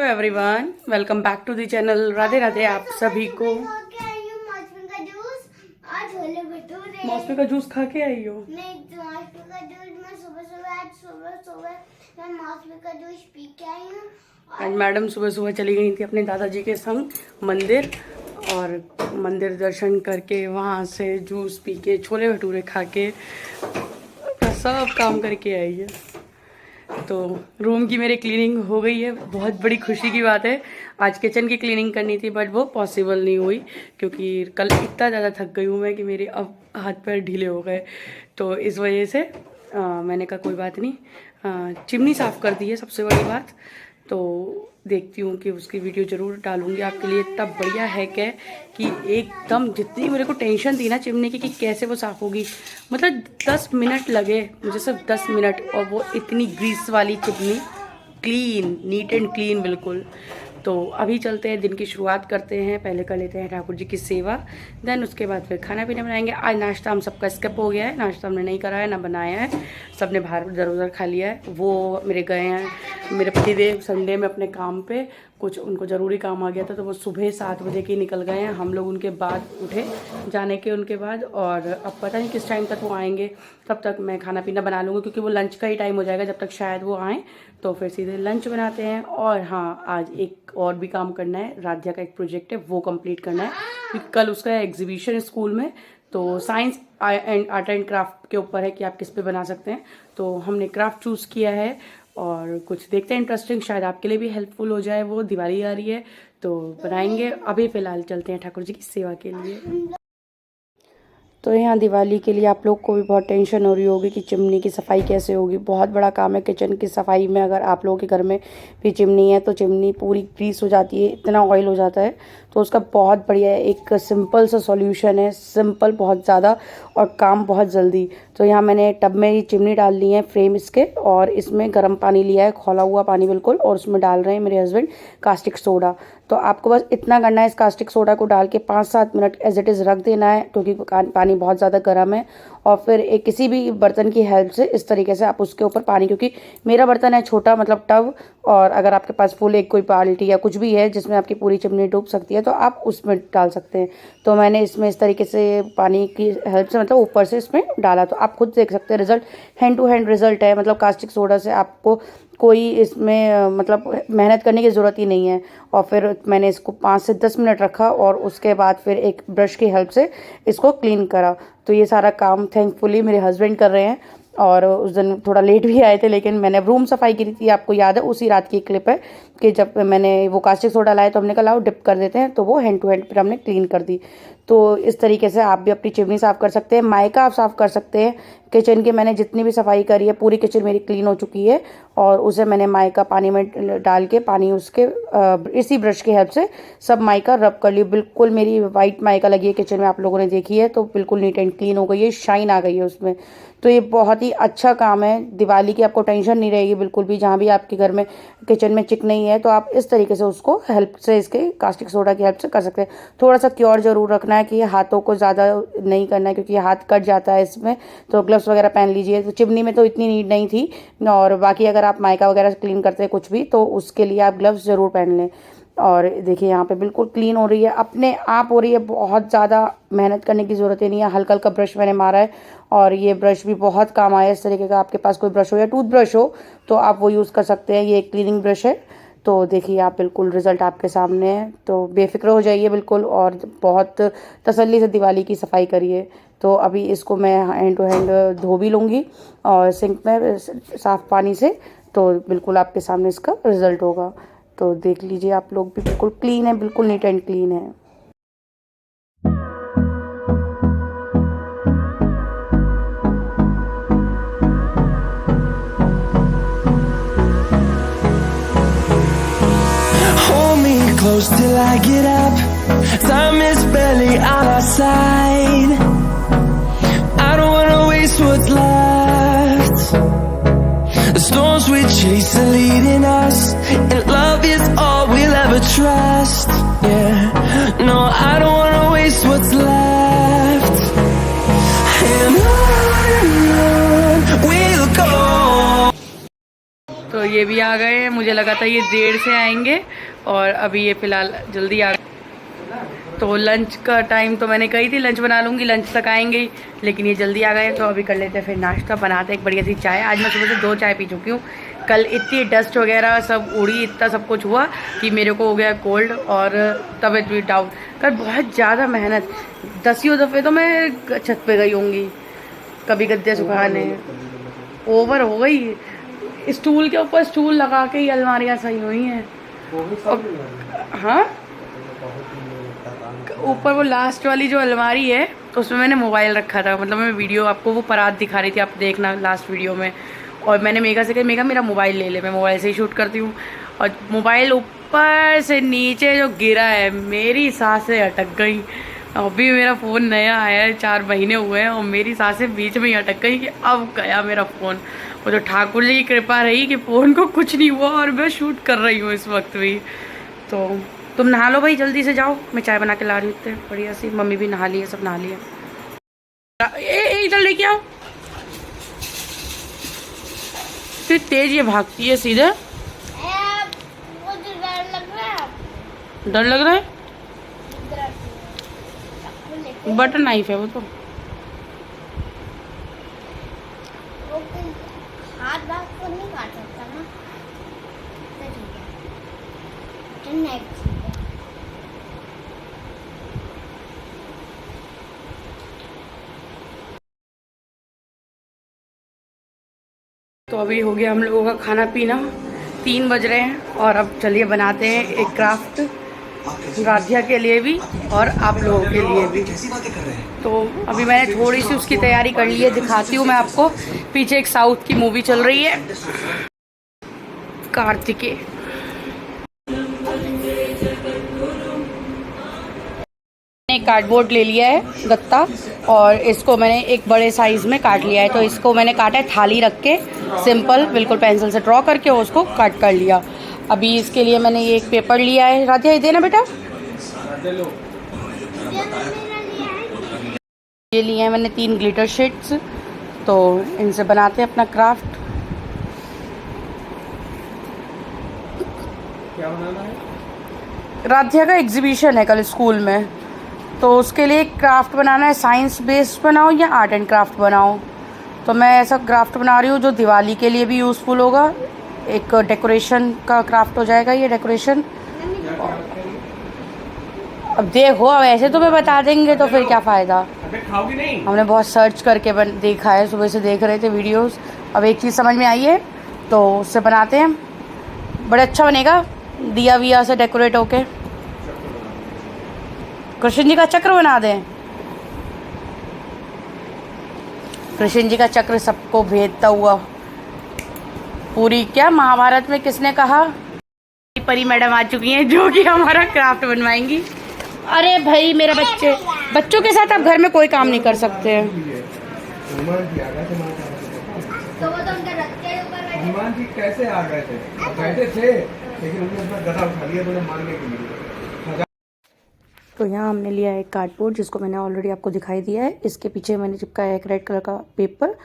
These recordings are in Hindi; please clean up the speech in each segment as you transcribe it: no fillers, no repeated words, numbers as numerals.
Everyone, welcome back to the channel. Radhe Radhe आप सभी को। मौसमी का जूस खा के आई हो? मौसमी का जूस मैं सुबह मैं मौसमी का जूस पी के आई हूँ। आज मैडम सुबह सुबह चली गई थी अपने दादाजी के संग मंदिर, और मंदिर दर्शन करके वहाँ से जूस पी के छोले भटूरे खा के सब काम करके आई है। तो रूम की मेरी क्लीनिंग हो गई है, बहुत बड़ी खुशी की बात है। आज किचन की क्लीनिंग करनी थी बट वो पॉसिबल नहीं हुई क्योंकि कल इतना ज़्यादा थक गई हूँ मैं कि मेरे अब हाथ पैर ढीले हो गए। तो इस वजह से मैंने कहा कोई बात नहीं, चिमनी साफ़ कर दी है सबसे बड़ी बात। तो देखती हूँ कि उसकी वीडियो ज़रूर डालूंगी आपके लिए। इतना बढ़िया है क्या कि एकदम जितनी मेरे को टेंशन थी ना चिमनी की कि कैसे वो साफ़ होगी, मतलब 10 मिनट लगे मुझे, सिर्फ 10 मिनट, और वो इतनी ग्रीस वाली chimney, clean, neat and clean बिल्कुल। तो अभी चलते हैं, दिन की शुरुआत करते हैं। पहले कर लेते हैं ठाकुर जी की सेवा, देन उसके बाद फिर खाना पीना बनाएंगे। आज नाश्ता हम सबका स्किप हो गया है, नाश्ता हमने नहीं करा है ना बनाया है, सबने बाहर इधर उधर खा लिया है। वो मेरे गए हैं, मेरे पतिदेव संडे में अपने काम पे, कुछ उनको ज़रूरी काम आ गया था तो वो सुबह 7 बजे के निकल गए हैं। हम लोग उनके बाद उठे जाने के उनके बाद, और अब पता नहीं किस टाइम तक वो आएंगे। तब तक मैं खाना पीना बना लूँगी क्योंकि वो लंच का ही टाइम हो जाएगा जब तक शायद वो आएँ। तो फिर सीधे लंच बनाते हैं। और हाँ, आज एक और भी काम करना है, राध्या का एक प्रोजेक्ट है वो कंप्लीट करना है क्योंकि कल उसका एग्जीबिशन है स्कूल में। तो science and art and craft के ऊपर है कि आप किस पे बना सकते हैं। तो हमने क्राफ्ट चूज़ किया है और कुछ देखते हैं इंटरेस्टिंग, शायद आपके लिए भी हेल्पफुल हो जाए। वो दिवाली आ रही है तो बनाएंगे। अभी फ़िलहाल चलते हैं ठाकुर जी की सेवा के लिए। तो यहाँ दिवाली के लिए आप लोग को भी बहुत टेंशन हो रही होगी कि चिमनी की सफाई कैसे होगी। बहुत बड़ा काम है किचन की सफाई में। अगर आप लोगों के घर में भी चिमनी है तो चिमनी पूरी ग्रीस हो जाती है, इतना ऑयल हो जाता है। तो उसका बहुत बढ़िया एक सिंपल सा सॉल्यूशन है, सिंपल बहुत ज़्यादा और काम बहुत जल्दी। तो यहाँ मैंने टब में ये चिमनी डाल ली है, फ्रेम इसके, और इसमें गर्म पानी लिया है, खौला हुआ पानी बिल्कुल, और उसमें डाल रहे हैं मेरे हस्बैंड कास्टिक सोडा। तो आपको बस इतना करना है, इस कास्टिक सोडा को डाल के 5-7 मिनट एज इट इज़ रख देना है क्योंकि पानी बहुत ज़्यादा गर्म है। और फिर एक किसी भी बर्तन की हेल्प से इस तरीके से आप उसके ऊपर पानी, क्योंकि मेरा बर्तन है छोटा मतलब टब, और अगर आपके पास फुल एक कोई बाल्टी या कुछ भी है जिसमें आपकी पूरी चिमनी डूब सकती है तो आप उसमें डाल सकते हैं। तो मैंने इसमें इस तरीके से पानी की हेल्प से मतलब ऊपर से इसमें डाला। तो आप खुद देख सकते हैं result, hand to hand result है। मतलब कास्टिक सोडा से आपको कोई इसमें मतलब मेहनत करने की ज़रूरत ही नहीं है। और फिर मैंने इसको 5 से 10 मिनट रखा और उसके बाद फिर एक ब्रश की हेल्प से इसको क्लीन करा। तो ये सारा काम थैंकफुली मेरे हस्बैंड कर रहे हैं। और उस दिन थोड़ा लेट भी आए थे, लेकिन मैंने रूम सफाई की थी, आपको याद है उसी रात की क्लिप है कि जब मैंने वो कास्टिक सोडा लाया तो हमने कहा लाओ डिप कर देते हैं, तो वो हैंड टू हैंड फिर हमने क्लीन कर दी। तो इस तरीके से आप भी अपनी चिमनी साफ़ कर सकते हैं, मायका आप साफ़ कर सकते हैं। किचन की मैंने जितनी भी सफाई करी है, पूरी किचन मेरी क्लीन हो चुकी है, और उसे मैंने मायका पानी में डाल के पानी उसके इसी ब्रश की हेल्प से सब मायका रब कर ली। बिल्कुल मेरी वाइट मायका लगी है किचन में, आप लोगों ने देखी है, तो बिल्कुल नीट एंड क्लीन हो गई है, शाइन आ गई है उसमें। तो ये बहुत ही अच्छा काम है। दिवाली की आपको टेंशन नहीं रहेगी बिल्कुल भी। जहाँ भी आपके घर में किचन में चिक नहीं है तो आप इस तरीके से उसको हेल्प से, इसके कास्टिक सोडा की हेल्प से कर सकते हैं। थोड़ा सा क्योर जरूर रखना है कि हाथों को ज़्यादा नहीं करना है क्योंकि हाथ कट जाता है इसमें, तो ग्लव्स वगैरह पहन लीजिए। तो चिमनी में तो इतनी नीड नहीं थी, और बाकी अगर आप मायका वगैरह क्लीन करते हैं कुछ भी तो उसके लिए आप ग्लव्स ज़रूर पहन लें। और देखिए यहाँ पे बिल्कुल क्लीन हो रही है, अपने आप हो रही है, बहुत ज़्यादा मेहनत करने की ज़रूरत ही नहीं है। हल्का हल्का ब्रश मैंने मारा है और ये ब्रश भी बहुत काम आया। इस तरीके का आपके पास कोई ब्रश हो या टूथ ब्रश हो तो आप वो यूज़ कर सकते हैं। ये एक क्लीनिंग ब्रश है। तो देखिए आप बिल्कुल रिज़ल्ट आपके सामने है, तो बेफिक्र हो जाइए बिल्कुल, और बहुत तसल्ली से दिवाली की सफाई करिए। तो अभी इसको मैं हैंड टू हैंड धो भी लूँगी और सिंक में साफ़ पानी से, तो बिल्कुल आपके सामने इसका रिज़ल्ट होगा। तो देख लीजिए आप लोग भी, बिल्कुल क्लीन है, बिल्कुल नीट एंड क्लीन है। Close till I get up. Time is barely on our side. I don't wanna waste what's left. The storms we chase are leading us, and love is all we'll ever trust. Yeah, no, I don't wanna waste what's left. And on we'll go. तो ये भी आ गए हैं। मुझे लगा था ये देर से आएंगे और अभी ये फ़िलहाल जल्दी आ गए। तो लंच का टाइम तो मैंने कही थी लंच बना लूँगी, लंच तक आएंगे ही, लेकिन ये जल्दी आ गए। तो अभी कर लेते हैं फिर नाश्ता, बनाते हैं एक बढ़िया सी चाय। आज मैं सुबह से 2 चाय पी चुकी हूँ। कल इतनी डस्ट वगैरह सब उड़ी, इतना सब कुछ हुआ कि मेरे को हो गया कोल्ड और तबीयत भी डाउन। कल बहुत ज़्यादा मेहनत, 10 दफ़े तो मैं छत पे गई होंगी, कभी गद्दे सुखाने, ओवर हो गई। स्टूल के ऊपर स्टूल लगा के ही अलमारियाँ सही हुई हैं। हाँ, ऊपर वो लास्ट वाली जो अलमारी है उसमें मैंने मोबाइल रखा था, मतलब मैं वीडियो आपको वो परात दिखा रही थी, आप देखना लास्ट वीडियो में। और मैंने मेघा से कहा मेघा मेरा मोबाइल ले ले, मैं मोबाइल से ही शूट करती हूँ। और मोबाइल ऊपर से नीचे जो गिरा है, मेरी सांसें अटक गई। अभी मेरा फ़ोन नया आया है, 4 महीने हुए हैं और मेरी सांसें बीच में ही अटक गई कि अब गया मेरा फ़ोन। और जो ठाकुर जी की कृपा रही कि फ़ोन को कुछ नहीं हुआ और मैं शूट कर रही हूँ इस वक्त भी। तो तुम नहा लो भाई, जल्दी से जाओ, मैं चाय बना के ला रही हूँ इतने बढ़िया सी। मम्मी भी नहा ली है, सब नहा लिया। इधर लेके आओ, फिर तेज ये भागती है सीधे। मुझे डर लग रहा है। डर लग रहा है? बटर नाइफ है वो तो। हाथ बात को नहीं काट सकता ना, तो ठीक है, तो नेक्स्ट ठीक है। तो अभी हो गया हम लोगों का खाना पीना, 3 बज रहे हैं और अब चलिए बनाते हैं एक क्राफ्ट, राधिया के लिए भी और आप लोगों के लिए भी। तो अभी मैंने थोड़ी सी उसकी तैयारी कर ली है, दिखाती हूँ मैं आपको। पीछे एक साउथ की मूवी चल रही है, कार्तिकेय। मैंने कार्डबोर्ड ले लिया है गत्ता और इसको मैंने एक बड़े साइज़ में काट लिया है। तो इसको मैंने काटा है थाली रख के, सिंपल बिल्कुल पेंसिल से ड्रॉ करके उसको कट कर लिया। अभी इसके लिए मैंने ये एक पेपर लिया है, राधिया ये देना बेटा। ये लिए हैं मैंने 3 ग्लिटर शीट्स, तो इनसे बनाते हैं अपना क्राफ्ट। क्या बनाना है? राधिया का एग्जीबिशन है कल स्कूल में, तो उसके लिए क्राफ्ट बनाना है। साइंस बेस्ड बनाओ या आर्ट एंड क्राफ्ट बनाओ, तो मैं ऐसा क्राफ्ट बना रही हूँ जो दिवाली के लिए भी यूज़फुल होगा। एक डेकोरेशन का क्राफ्ट हो जाएगा ये, डेकोरेशन। अब देखो, अब ऐसे तो मैं बता देंगे तो फिर क्या फ़ायदा। खाओगी नहीं? हमने बहुत सर्च करके देखा है, सुबह से देख रहे थे वीडियोस। अब एक चीज़ समझ में आई है तो उससे बनाते हैं, बड़ा अच्छा बनेगा दिया विया से डेकोरेट होके। कृष्ण जी का चक्र बना दें। कृष्ण जी का चक्र सबको भेदता हुआ। पूरी क्या महाभारत में किसने कहा, परी मैडम आ चुकी हैं जो कि हमारा क्राफ्ट बनवाएंगी। अरे भाई मेरा बच्चों के साथ आप घर में कोई काम नहीं कर सकते हैं। तो वो तो उनके रथ के ऊपर बैठे। हनुमान जी कैसे आ गए थे? बैठे थे लेकिन उन्होंने अपना गदा उठा लिया तो मारने के लिए। तो यहाँ हमने लिया है एक कार्डबोर्ड जिसको मैंने ऑलरेडी आपको दिखाई दिया है। इसके पीछे मैंने चिपकाया है एक रेड कलर का पेपर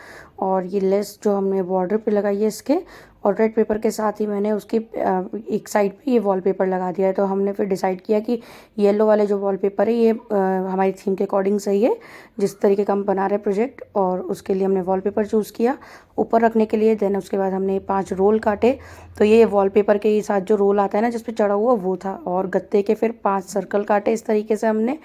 और ये लेस जो हमने बॉर्डर पे लगाई है इसके, और रेड पेपर के साथ ही मैंने उसकी एक साइड पे ये वॉलपेपर लगा दिया है। तो हमने फिर डिसाइड किया कि येलो वाले जो वॉलपेपर है ये हमारी थीम के अकॉर्डिंग सही है, जिस तरीके का हम बना रहे हैं प्रोजेक्ट, और उसके लिए हमने वॉलपेपर चूज़ किया ऊपर रखने के लिए। देन उसके बाद हमने 5 रोल काटे। तो ये वॉलपेपर के साथ जो रोल आता है ना जिस पे चढ़ा हुआ वो था, और गत्ते के फिर 5 सर्कल काटे इस तरीके से हमने,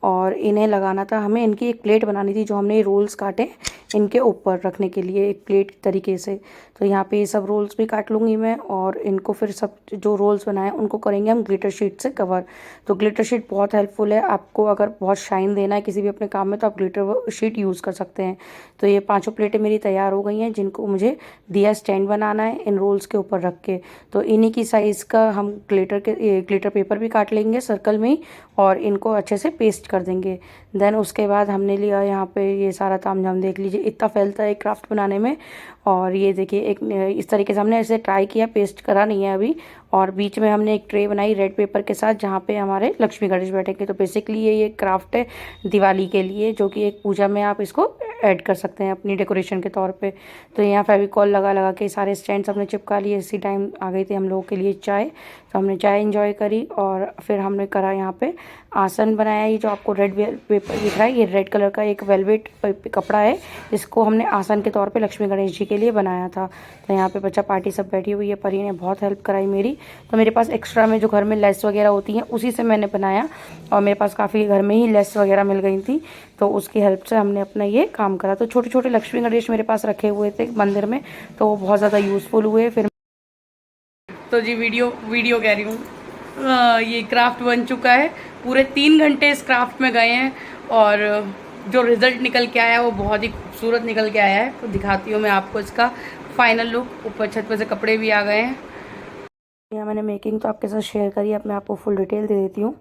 और इन्हें लगाना था हमें। इनकी एक प्लेट बनानी थी जो हमने रोल्स काटे इनके ऊपर रखने के लिए एक प्लेट तरीके से। तो यहाँ पे ये सब रोल्स भी काट लूँगी मैं, और इनको फिर सब जो रोल्स बनाए उनको करेंगे हम ग्लिटर शीट से कवर। तो ग्लिटर शीट बहुत हेल्पफुल है आपको, अगर बहुत शाइन देना है किसी भी अपने काम में तो आप ग्लिटर शीट यूज़ कर सकते हैं। तो ये 5 प्लेटें मेरी तैयार हो गई हैं जिनको मुझे दिया स्टैंड बनाना है इन रोल्स के ऊपर रख के। तो इन्हीं की साइज़ का हम ग्लिटर पेपर भी काट लेंगे सर्कल में ही, और इनको अच्छे से पेस्ट कर देंगे। देन उसके बाद हमने लिया यहाँ पे ये सारा तामझाम देख लीजिए, इतना फैलता है क्राफ्ट बनाने में। और ये देखिए एक इस तरीके से हमने ऐसे ट्राई किया, पेस्ट करा नहीं है अभी, और बीच में हमने एक ट्रे बनाई रेड पेपर के साथ जहाँ पे हमारे लक्ष्मी गणेश बैठेंगे। तो बेसिकली ये क्राफ्ट है दिवाली के लिए, जो कि एक पूजा में आप इसको ऐड कर सकते हैं अपनी डेकोरेशन के तौर पे। तो यहाँ फेविकॉल लगा लगा के सारे स्टैंड्स हमने चिपका लिए। इसी टाइम आ गई थी हम लोगों के लिए चाय, तो हमने चाय एंजॉय करी और फिर हमने करा यहाँ पे आसन बनाया। ये जो आपको रेड पेपर दिख रहा है, ये रेड कलर का एक वेलवेट कपड़ा है, इसको हमने आसन के तौर पे लक्ष्मी गणेश जी के लिए बनाया था। तो यहाँ पे बच्चा पार्टी सब बैठी हुई है, परी ने बहुत हेल्प कराई मेरी। तो मेरे पास एक्स्ट्रा में जो घर में लेस वगैरह होती हैं उसी से मैंने बनाया, और मेरे पास काफ़ी घर में ही लेस वगैरह मिल गई थी, तो उसकी हेल्प से हमने अपना ये काम करा। तो छोटे छोटे लक्ष्मी गणेश मेरे पास रखे हुए थे मंदिर में, तो वो बहुत ज़्यादा यूज़फुल हुए। फिर तो जी वीडियो कह रही हूँ, ये क्राफ्ट बन चुका है। पूरे 3 घंटे इस क्राफ्ट में गए हैं और जो रिज़ल्ट निकल के आया है वो बहुत ही खूबसूरत निकल के आया है। तो दिखाती हूँ मैं आपको इसका फाइनल लुक। ऊपर छत पे से कपड़े भी आ गए हैं। यहाँ मैंने मेकिंग तो आपके साथ शेयर करी है, अब मैं आपको फुल डिटेल दे देती हूँ।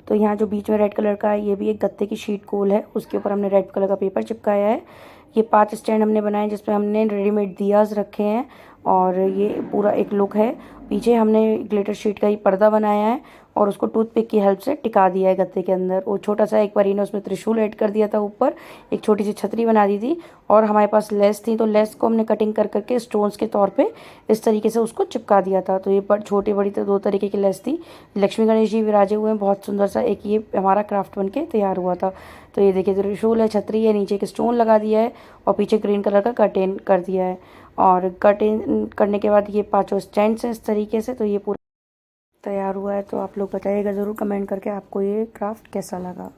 तो यहाँ जो बीच में रेड कलर का है, ये भी एक गत्ते की शीट गोल है, उसके ऊपर हमने रेड कलर का पेपर चिपकाया है। ये 5 स्टैंड हमने बनाए जिसमें हमने रेडीमेड दियाज रखे हैं, और ये पूरा एक लुक है। पीछे हमने ग्लिटर शीट का ही पर्दा बनाया है और उसको टूथपिक की हेल्प से टिका दिया है गत्ते के अंदर। वो छोटा सा एक बारी ने उसमें त्रिशूल ऐड कर दिया था, ऊपर एक छोटी सी छतरी बना दी थी, और हमारे पास लेस थी, तो लेस को हमने कटिंग कर करके स्टोन्स के तौर पे इस तरीके से उसको चिपका दिया था। तो ये छोटी बड़ी तो 2 तरीके की लेस थी। लक्ष्मी गणेश जी विराजे हुए हैं, बहुत सुंदर सा एक ये हमारा क्राफ्ट बन के तैयार हुआ था। तो ये देखिए त्रिशूल है, छतरी है, नीचे एक स्टोन लगा दिया है और पीछे ग्रीन कलर का कर्टेन कर दिया है। और कर्टेन करने के बाद ये 5 स्टैंड्स हैं इस तरीके से। तो ये पूरा तैयार हुआ है। तो आप लोग बताइएगा ज़रूर कमेंट करके आपको ये क्राफ्ट कैसा लगा।